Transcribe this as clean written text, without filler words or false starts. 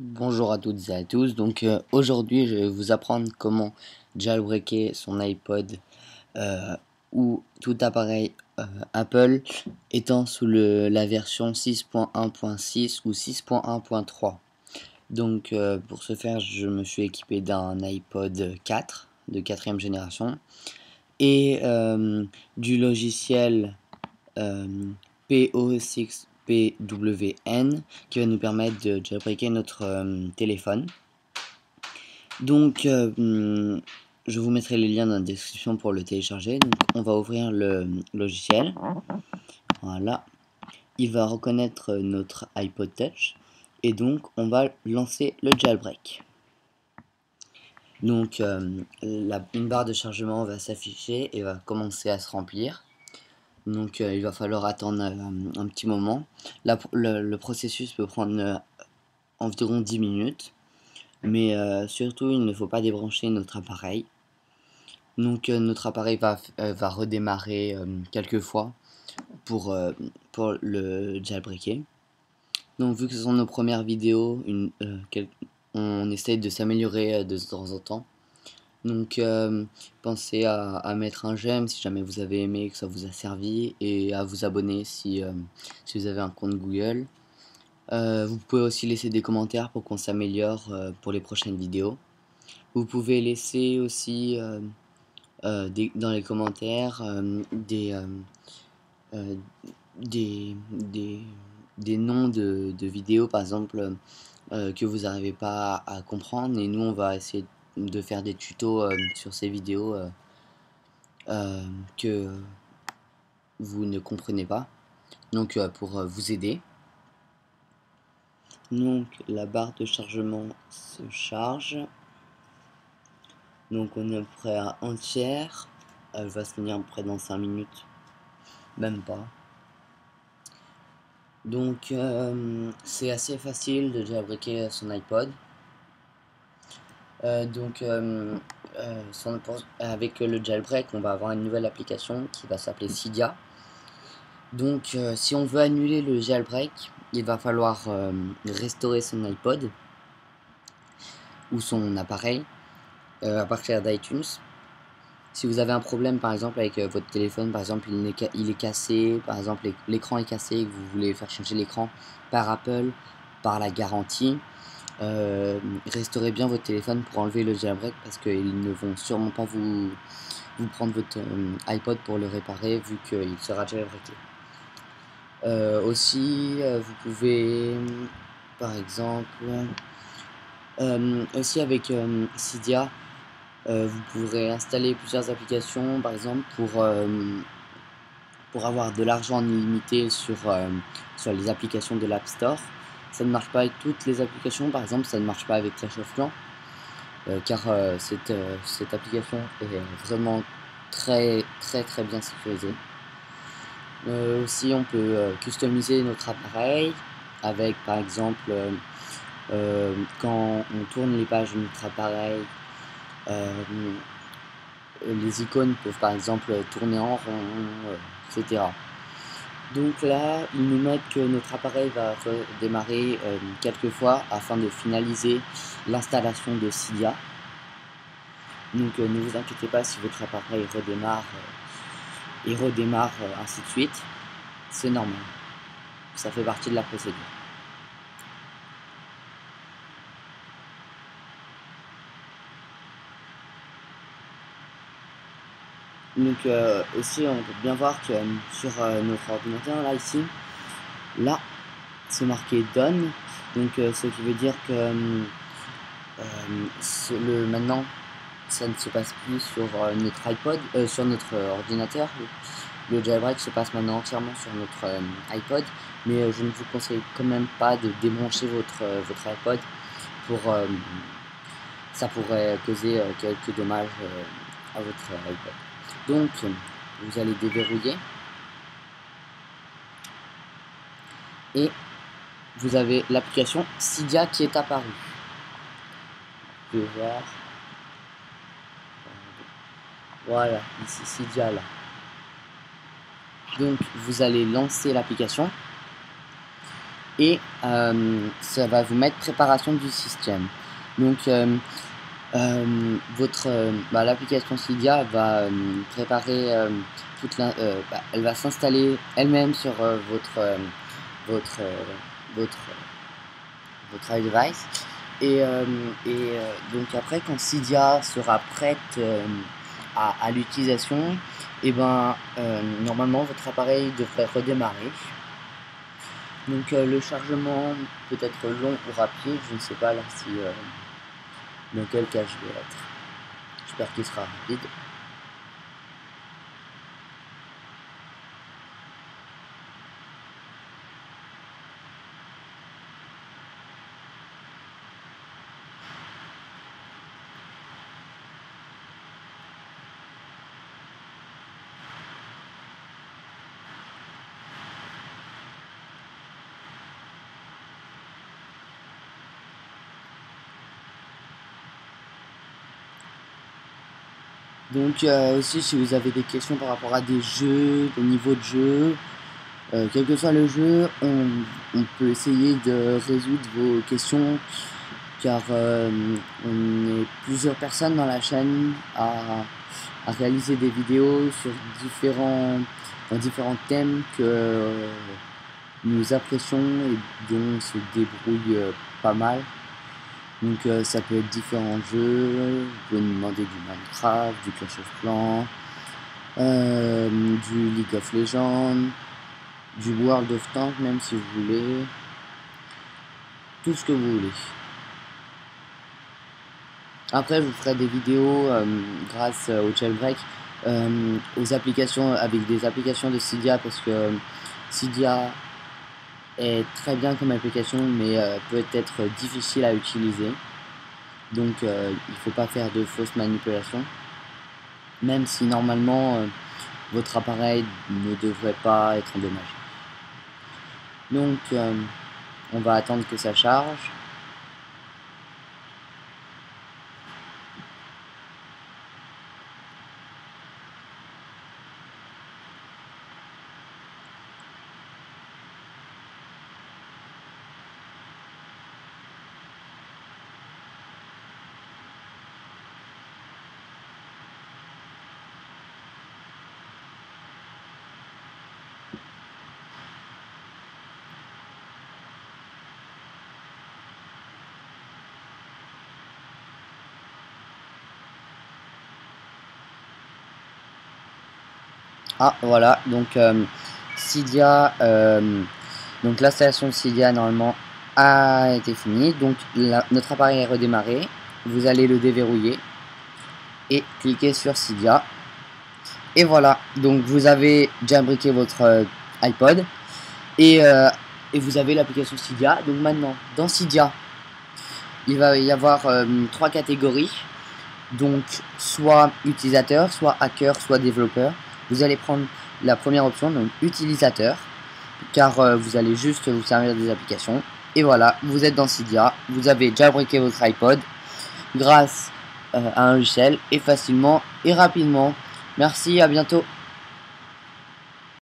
Bonjour à toutes et à tous. Aujourd'hui je vais vous apprendre comment jailbreaker son iPod euh, ou tout appareil Apple étant sous la version 6.1.6 ou 6.1.3. Pour ce faire, je me suis équipé d'un iPod 4 de 4ème génération et du logiciel PO6PWN qui va nous permettre de jailbreaker notre téléphone. Je vous mettrai les liens dans la description pour le télécharger. Donc, on va ouvrir le logiciel. Voilà. Il va reconnaître notre iPod Touch. Et donc, on va lancer le jailbreak. Une barre de chargement va s'afficher et va commencer à se remplir. Il va falloir attendre un petit moment. Le processus peut prendre environ 10 minutes. Mais surtout, il ne faut pas débrancher notre appareil. Notre appareil va redémarrer quelques fois pour le jailbreaker. Donc vu que ce sont nos premières vidéos, on essaye de s'améliorer de temps en temps. Pensez à mettre un j'aime si jamais vous avez aimé, que ça vous a servi, et à vous abonner si vous avez un compte Google. Vous pouvez aussi laisser des commentaires pour qu'on s'améliore pour les prochaines vidéos. Vous pouvez laisser aussi dans les commentaires euh, des, des, des noms de vidéos par exemple que vous n'arrivez pas à comprendre, et nous on va essayer de faire des tutos sur ces vidéos que vous ne comprenez pas, pour vous aider. Donc la barre de chargement se charge. Donc on est prêt à un tiers. Elle va se tenir près dans 5 minutes. Même pas. C'est assez facile de jailbreaker son iPod. Avec le jailbreak, on va avoir une nouvelle application qui va s'appeler Cydia. Si on veut annuler le jailbreak, il va falloir restaurer son iPod ou son appareil à partir d'iTunes. Si vous avez un problème par exemple avec votre téléphone, par exemple il est cassé, par exemple l'écran est cassé et que vous voulez faire changer l'écran par Apple, par la garantie, restaurez bien votre téléphone pour enlever le jailbreak, parce qu'ils ne vont sûrement pas vous prendre votre iPod pour le réparer vu qu'il sera jailbreaké. Vous pouvez par exemple aussi avec Cydia, vous pourrez installer plusieurs applications, par exemple pour avoir de l'argent illimité sur les applications de l'App Store. Ça ne marche pas avec toutes les applications, par exemple ça ne marche pas avec Clash of Clans, car cette application est vraiment très bien sécurisée. Aussi on peut customiser notre appareil avec par exemple quand on tourne les pages de notre appareil, les icônes peuvent par exemple tourner en rond, etc. Donc là, ils nous mettent que notre appareil va redémarrer quelques fois afin de finaliser l'installation de Cydia. Ne vous inquiétez pas si votre appareil redémarre et redémarre ainsi de suite. C'est normal. Ça fait partie de la procédure. Aussi on peut bien voir que sur notre ordinateur là ici, là c'est marqué done, ce qui veut dire que maintenant ça ne se passe plus sur notre iPod, sur notre ordinateur. Le jailbreak se passe maintenant entièrement sur notre iPod, mais je ne vous conseille quand même pas de débrancher votre iPod ça pourrait causer quelques dommages à votre iPod. Donc vous allez déverrouiller et vous avez l'application Cydia qui est apparue. Vous pouvez voir. Voilà, ici Cydia là. Donc vous allez lancer l'application et ça va vous mettre préparation du système. Donc l'application Cydia va préparer elle va s'installer elle-même sur votre iDevice et donc après, quand Cydia sera prête à l'utilisation, et normalement votre appareil devrait redémarrer. Donc le chargement peut être long ou rapide, je ne sais pas là si dans quel cas je vais être. J'espère qu'il sera rapide. Donc aussi, si vous avez des questions par rapport à des jeux, des niveaux de jeu, quel que soit le jeu, on peut essayer de résoudre vos questions, car on est plusieurs personnes dans la chaîne à réaliser des vidéos sur différents thèmes que nous apprécions et dont on se débrouille pas mal. Donc ça peut être différents jeux, vous pouvez nous demander du Minecraft, du Clash of Clans, du League of Legends, du World of Tanks même si vous voulez, tout ce que vous voulez. Après je vous ferai des vidéos grâce au jailbreak, aux applications, avec des applications de Cydia, parce que Cydia est très bien comme application mais peut être difficile à utiliser. Donc il ne faut pas faire de fausses manipulations, même si normalement votre appareil ne devrait pas être endommagé. Donc on va attendre que ça charge. Ah voilà, donc Cydia, donc l'installation de Cydia normalement a été finie. Donc notre appareil est redémarré. Vous allez le déverrouiller et cliquer sur Cydia. Et voilà, donc vous avez jailbreaké votre iPod et vous avez l'application Cydia. Donc maintenant, dans Cydia, il va y avoir 3 catégories. Donc soit utilisateur, soit hacker, soit développeur. Vous allez prendre la première option, donc utilisateur, car vous allez juste vous servir des applications. Et voilà, vous êtes dans Cydia, vous avez jailbreaké votre iPod grâce à un logiciel, et facilement et rapidement. Merci, à bientôt.